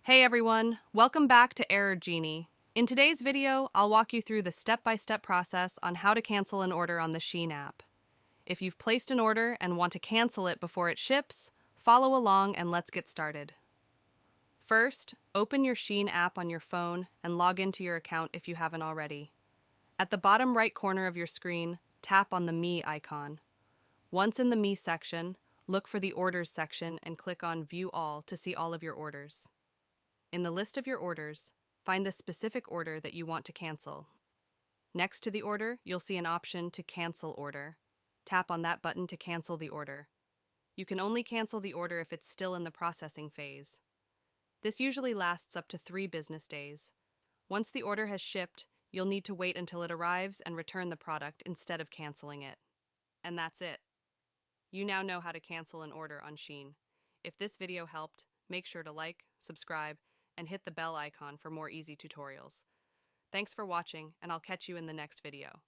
Hey everyone, welcome back to Error Genie. In today's video, I'll walk you through the step-by-step process on how to cancel an order on the Shein app. If you've placed an order and want to cancel it before it ships, follow along and let's get started. First, open your Shein app on your phone and log into your account if you haven't already. At the bottom right corner of your screen, tap on the Me icon. Once in the Me section, look for the Orders section and click on View All to see all of your orders. In the list of your orders, find the specific order that you want to cancel. Next to the order, you'll see an option to cancel order. Tap on that button to cancel the order. You can only cancel the order if it's still in the processing phase. This usually lasts up to 3 business days. Once the order has shipped, you'll need to wait until it arrives and return the product instead of canceling it. And that's it. You now know how to cancel an order on Shein. If this video helped, make sure to like, subscribe, and hit the bell icon for more easy tutorials. Thanks for watching, and I'll catch you in the next video.